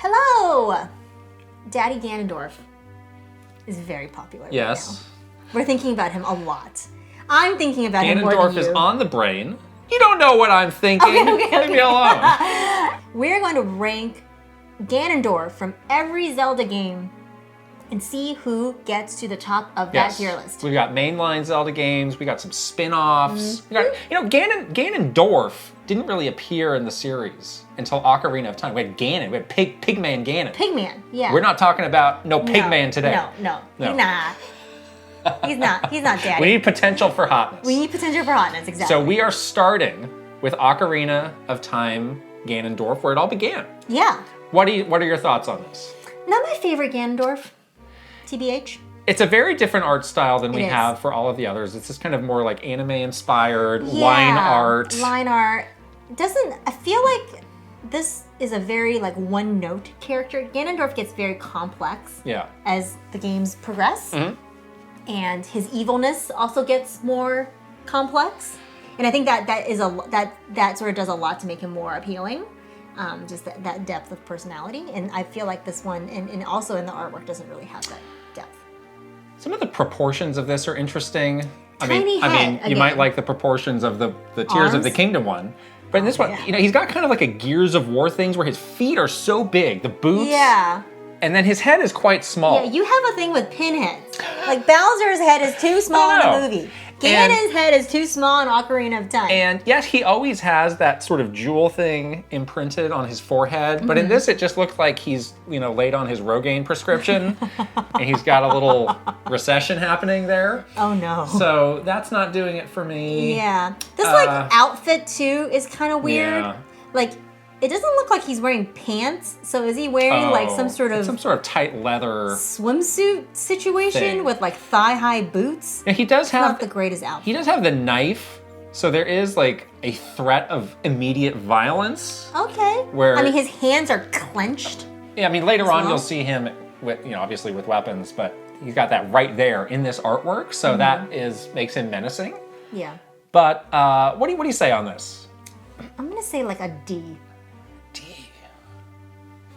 Hello! Daddy Ganondorf is very popular right now. We're thinking about him a lot. I'm thinking about him more than you. Ganondorf is on the brain. You don't know what I'm thinking. Okay. Leave me alone. We're going to rank Ganondorf from every Zelda game and see who gets to the top of that tier list. We've got mainline Zelda games. We got some spin-offs. We got, Ganondorf didn't really appear in the series until Ocarina of Time. We had Ganon. We had Pigman Ganon. Pigman, yeah. We're not talking about Pigman today. No. He's not. He's not daddy. We need potential for hotness. Exactly. So we are starting with Ocarina of Time Ganondorf, where it all began. Yeah. What are your thoughts on this? Not my favorite Ganondorf, TBH. It's a very different art style than we have for all of the others. It's just kind of more like anime-inspired, line art. Line art. I feel like this is a very one-note character. Ganondorf gets very complex as the games progress. And his evilness also gets more complex. And I think that sort of does a lot to make him more appealing. Just that depth of personality. And I feel like this one, and also in the artwork, doesn't really have that depth. Some of the proportions of this are interesting. Tiny head, you might like the proportions of the Tears of the Kingdom one. But in this one, he's got kind of like a Gears of War things where his feet are so big, the boots. Yeah. And then his head is quite small. Yeah, you have a thing with pinheads. Like Bowser's head is too small in the movie. Ganon's head is too small in Ocarina of Time. And yet he always has that sort of jewel thing imprinted on his forehead. But in this, it just looks like he's, late on his Rogaine prescription. And he's got a little recession happening there. Oh no. So that's not doing it for me. Yeah. This outfit too is kind of weird. Yeah. It doesn't look like he's wearing pants. So is he wearing some sort of tight leather swimsuit situation with thigh-high boots? Yeah, he does have not the greatest outfit. He does have the knife, so there is a threat of immediate violence. Okay. Where his hands are clenched. Yeah, later on you'll see him with obviously with weapons, but he's got that right there in this artwork, so that makes him menacing. Yeah. But what do you say on this? I'm gonna say a D.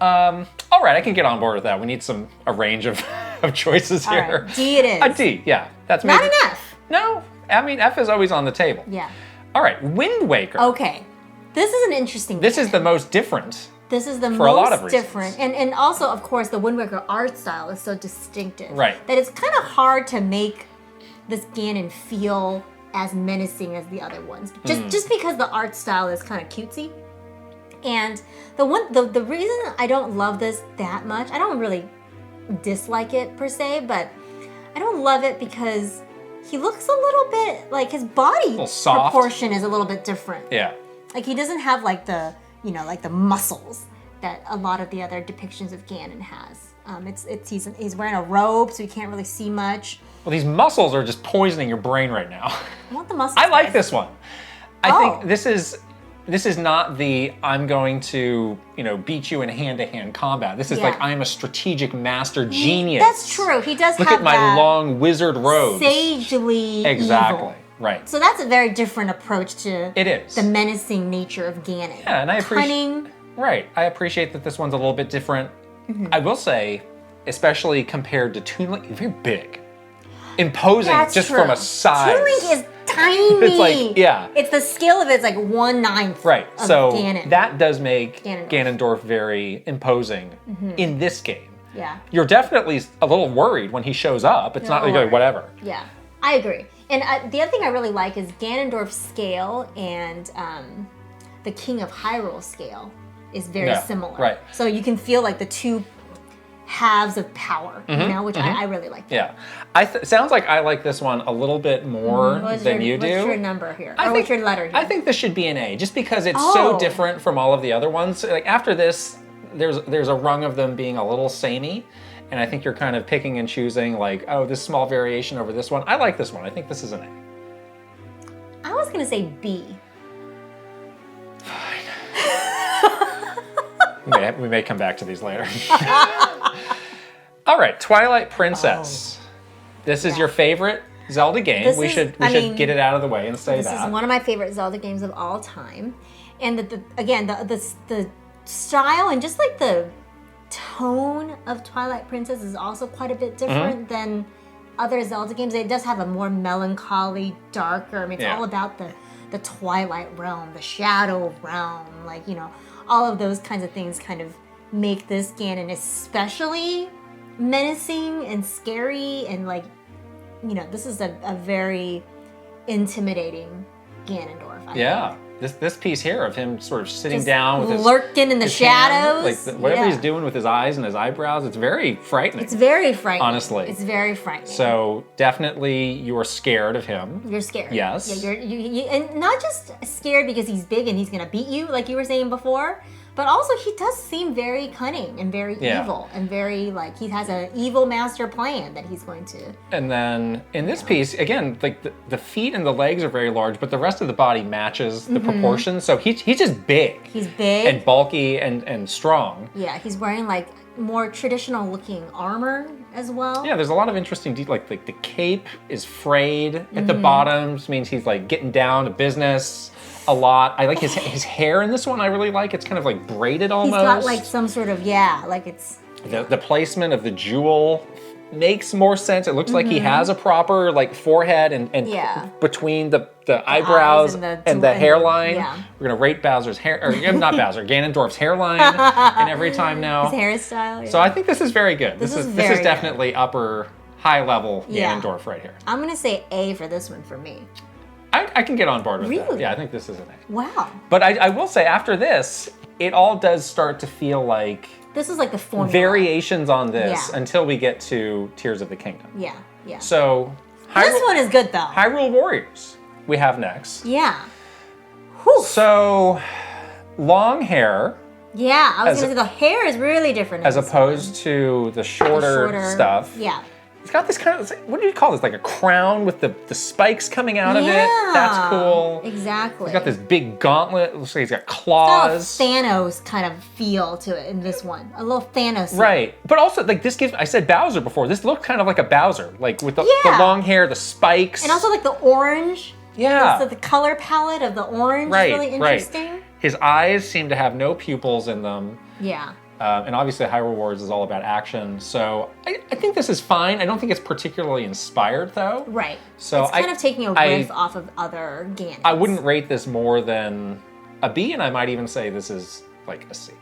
All right, I can get on board with that. We need a range of choices here. All right, D it is. A D, yeah. That's not an F. No, F is always on the table. Yeah. All right, Wind Waker. Okay, this is an interesting. This is the most different. This is the for a lot of most different, and also of course the Wind Waker art style is so distinctive. Right. That it's kind of hard to make this Ganon feel as menacing as the other ones, just because the art style is kind of cutesy. And the reason I don't love this that much, I don't really dislike it per se, but I don't love it because he looks a little bit his body proportion is a little bit different. Yeah. He doesn't have the the muscles that a lot of the other depictions of Ganon has. He's wearing a robe, so you can't really see much. Well, these muscles are just poisoning your brain right now. I want the muscles. I like this one. I think this is not the I'm going to, beat you in hand-to-hand combat. This is I am a strategic master genius. That's true. He does Look have at my long wizard robes. Sagely Exactly. evil. Right. So that's a very different approach to the menacing nature of Ganon. Yeah, and I appreciate cunning. Right. I appreciate that this one's a little bit different. I will say, especially compared to Toon Link, very big. Imposing from a size. Toon Link is tiny. It's It's the scale of it's 1/9 right. of so Ganon. that does make Ganondorf very imposing in this game. Yeah. You're definitely a little worried when he shows up. It's not whatever. Yeah, I agree. And the other thing I really like is Ganondorf's scale and the King of Hyrule scale is very similar. Right. So you can feel the two halves of power, which I really like. Yeah. Sounds like I like this one a little bit more than you do. What's your number here? What's your letter here? I think this should be an A, just because it's so different from all of the other ones. After this, there's a rung of them being a little samey, and I think you're kind of picking and choosing this small variation over this one. I like this one. I think this is an A. I was going to say B. We may come back to these later. All right, Twilight Princess. This is your favorite Zelda game. We should get it out of the way and say that. This is one of my favorite Zelda games of all time. And again, the style and just the tone of Twilight Princess is also quite a bit different than other Zelda games. It does have a more melancholy, darker. I mean, it's all about the Twilight realm, the Shadow realm, like, you know, all of those kinds of things kind of make this Ganon especially menacing and scary, and like, you know, this is a very intimidating Ganondorf. I think. This piece here of him sort of sitting down with his lurking in the shadows, whatever he's doing with his eyes and his eyebrows, it's very frightening. It's very frightening. Honestly, it's very frightening. So definitely, you are scared of him. You're scared. Yes. Yeah, and not just scared because he's big and he's gonna beat you, like you were saying before. But also, he does seem very cunning and very evil, and very, like, he has an evil master plan that he's going to... And then, in this piece, again, like, the feet and the legs are very large, but the rest of the body matches the proportions. So he's just big. He's big. And bulky and strong. Yeah, he's wearing, like, more traditional-looking armor as well. Yeah, there's a lot of interesting details. Like the cape is frayed at the bottom, which means he's, like, getting down to business a lot. I like his hair in this one. I really like. It's kind of like braided almost. He's got like some sort of like it's. The placement of the jewel makes more sense. It looks like he has a proper like forehead and between the eyebrows and the hairline. We're gonna rate Bowser's hair, or not Bowser, Ganondorf's hairline in every time now. His hairstyle. Yeah. So I think this is very good. This is definitely good. upper high level Ganondorf right here. I'm gonna say A for this one for me. I can get on board with that. Really? Yeah, I think this is an A. Wow. But I will say, after this, it all does start to feel like... This is like the formula. Variations on this until we get to Tears of the Kingdom. Yeah, yeah. So... This one is good, though. Hyrule Warriors we have next. Yeah. Whew. So, long hair... Yeah, I was going to say the hair is really different. As opposed to the shorter stuff. Yeah. It's got this kind of, what do you call this? Like a crown with the spikes coming out of it. That's cool. Exactly. He's got this big gauntlet. Looks like he's got claws. It's got a Thanos kind of feel to it in this one. A little Thanos. Right. But also, like, this gives, I said Bowser before. This looks kind of like a Bowser. Like, with the long hair, the spikes. And also, like, the orange. Yeah. The color palette of the orange is really interesting. Right. His eyes seem to have no pupils in them. Yeah. And obviously, Hyrule Warriors is all about action, so I think this is fine. I don't think it's particularly inspired, though. Right. So it's kind of taking a riff off of other games. I wouldn't rate this more than a B, and I might even say this is like a C.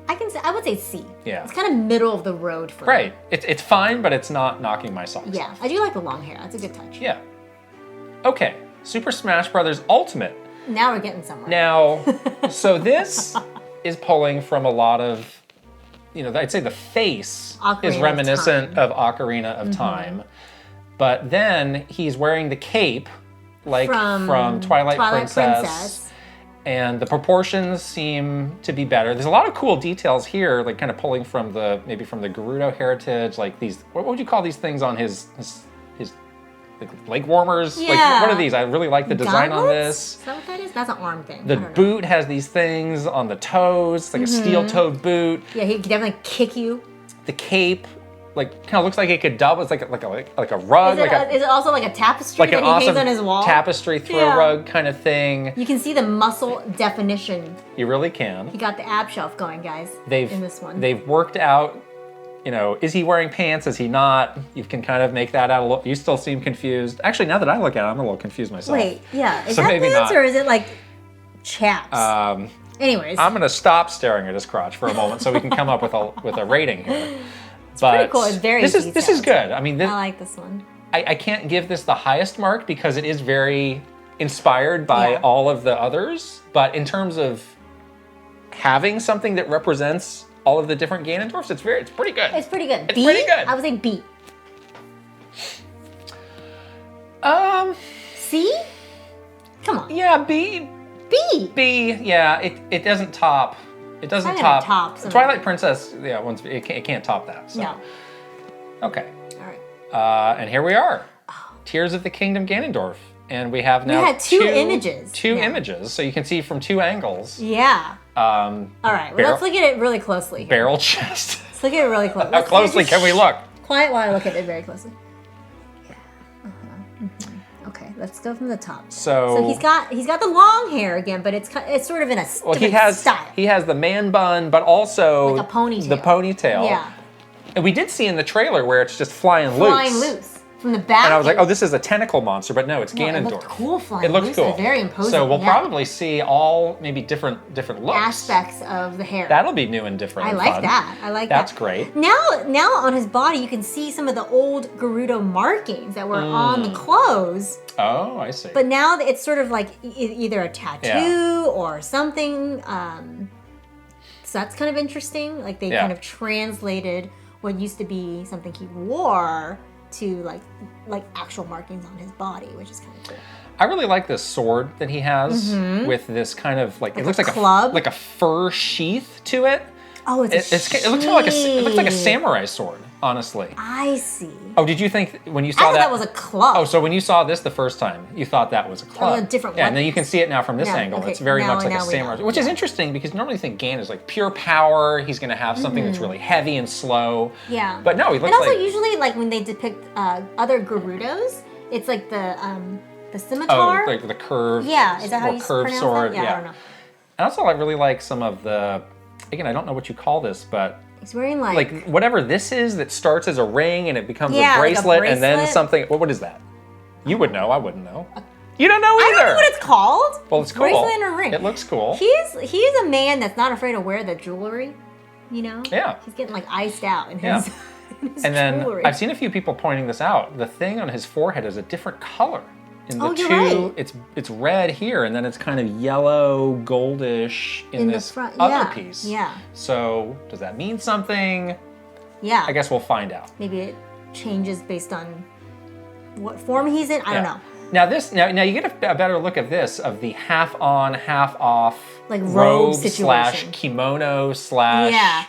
I would say C. Yeah. It's kind of middle of the road for me. Right. It's fine, but it's not knocking my socks off. I do like the long hair. That's a good touch. Yeah. Okay. Super Smash Bros. Ultimate. Now we're getting somewhere. Now, so this is pulling from a lot of... You know, I'd say the face is reminiscent of Ocarina of Time. But then he's wearing the cape, like from Twilight Princess. And the proportions seem to be better. There's a lot of cool details here, like kind of pulling from maybe from the Gerudo heritage, like these, what would you call these things on his like leg warmers? Yeah. Like, what are these? I really like the design on this. Is that what that is? That's an arm thing. The boot has these things on the toes. It's like a steel-toed boot. Yeah, he could definitely kick you. The cape, like, kind of looks like it could double. It's like a rug. Is it also like a tapestry that he hangs on his wall? Tapestry throw rug kind of thing. You can see the muscle definition. You really can. He got the ab shelf going, guys, in this one. They've worked out, you know, is he wearing pants? Is he not? You can kind of make that out a little. You still seem confused. Actually, now that I look at it, I'm a little confused myself. Wait, yeah. Is so that maybe pants not. or is it like chaps? Anyways. I'm going to stop staring at his crotch for a moment so we can come up with a rating here. It's pretty cool. It's very detailed. This is good. I mean, I like this one. I can't give this the highest mark because it is very inspired by all of the others. But in terms of having something that represents all of the different Ganondorfs, it's pretty good. It's pretty good. It's pretty good. I would say B. C? Come on. Yeah, B. B. B. Yeah, it doesn't top. It doesn't top. Twilight Princess. Yeah, it can't top that. So. No. Okay. All right. And here we are. Tears of the Kingdom Ganondorf. And we have now we had two images. Two images, so you can see from two angles. Yeah. All right, well, let's look at it really closely. Barrel chest. Let's look at it really closely. How closely can we look? Quiet while I look at it very closely. Yeah. Okay, Let's go from the top. So he's got the long hair again, but it's sort of in a different style. He has the man bun, but also like a ponytail. The ponytail. Yeah. And we did see in the trailer where it's just flying loose. From the back. And I was like, oh, this is a tentacle monster, but no, it's Ganondorf. It looked cool flying. It looked loose. cool. Very imposing. So we'll probably see all maybe different looks. Aspects of the hair. That'll be new and different. I like that. I like That's that. great. Now on his body, you can see some of the old Gerudo markings that were on the clothes. Oh, I see. But now it's sort of like either a tattoo or something. So that's kind of interesting. Like they kind of translated what used to be something he wore to like actual markings on his body, which is kind of cool. I really like this sword that he has with this kind of like it looks like club, like a fur sheath to it. Oh, it looks like a samurai sword, honestly. I see. Oh, did you think when you saw I thought that was a club? Oh, so when you saw this the first time, you thought that was a club? A different one. Yeah, and then you can see it now from this angle. Okay, it's very much like a samurai, which is interesting because you normally think Ganon is like pure power. He's going to have something that's really heavy and slow. Yeah. But no, he looks like... And also usually like when they depict other Gerudos, it's like the scimitar. Oh, like the curved. Yeah, is that how you curved sword? Yeah, I don't know. And also, I really like some of the. Again, I don't know what you call this, but he's wearing like whatever this is that starts as a ring and it becomes a bracelet and then something. What is that? You would know. I wouldn't know. You don't know either. I don't know what it's called. Well, it's cool. Bracelet and a ring. It looks cool. He's a man that's not afraid to wear the jewelry. You know. Yeah. He's getting like iced out in his. In his and then jewelry. I've seen a few people pointing this out. The thing on his forehead is a different color. In the you're right. It's red here, and then it's kind of yellow, goldish in this front. other piece. Yeah. So does that mean something? Yeah. I guess we'll find out. Maybe it changes based on what form he's in. I don't know. Now you get a better look of this, of the half on, half off, like robe / kimono / Yeah.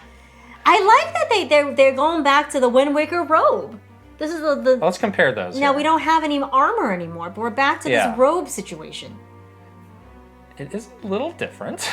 I like that they're going back to the Wind Waker robe. This is the well, let's compare those. Now, we don't have any armor anymore, but we're back to this robe situation. It is a little different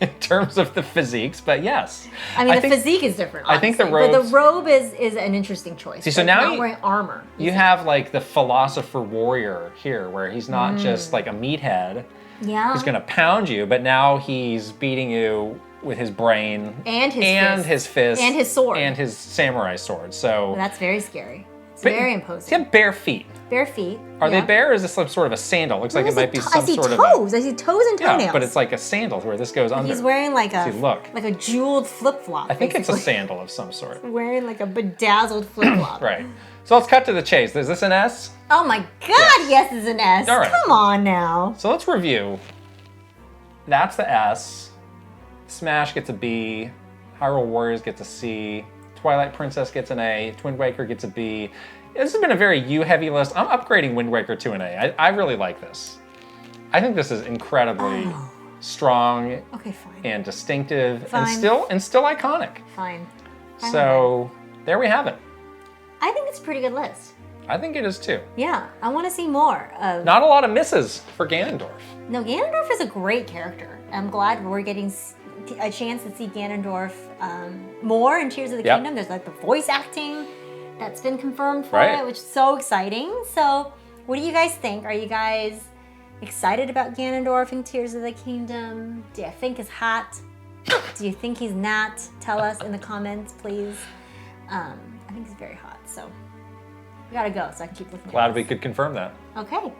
in terms of the physiques, but yes. I mean, the physique is different, obviously, I think the robe... But the robe is an interesting choice. See, so now not wearing armor. You have, like, the philosopher warrior here, where he's not just, like, a meathead. Yeah. Who's going to pound you, but now he's beating you with his brain and his fist and his sword and his samurai sword. So that's very scary. It's very imposing. He has bare feet. Bare feet. Are they bare, or is this some sort of a sandal? Looks like it might be some sort of toes. I see toes and toenails. Yeah, but it's like a sandal where this goes under. He's wearing like a jeweled flip flop. I think it's a sandal of some sort. Wearing like a bedazzled flip flop. Right. So let's cut to the chase. Is this an S? Oh my God! Yes, it's an S. All right. Come on now. So let's review. That's the S. Smash gets a B. Hyrule Warriors gets a C. Twilight Princess gets an A. Wind Waker gets a B. This has been a very U-heavy list. I'm upgrading Wind Waker to an A. I really like this. I think this is incredibly strong and distinctive and still iconic. Fine. So there we have it. I think it's a pretty good list. I think it is too. Yeah, I want to see more of... Not a lot of misses for Ganondorf. No, Ganondorf is a great character. I'm glad we're getting a chance to see Ganondorf more in Tears of the Kingdom. There's like the voice acting that's been confirmed for it, which is so exciting. So what do you guys think? Are you guys excited about Ganondorf in Tears of the Kingdom? Do you think he's hot? Do you think he's not? Tell us in the comments, please. I think he's very hot, so we gotta go so I can keep looking at this. Glad we could confirm that. Okay.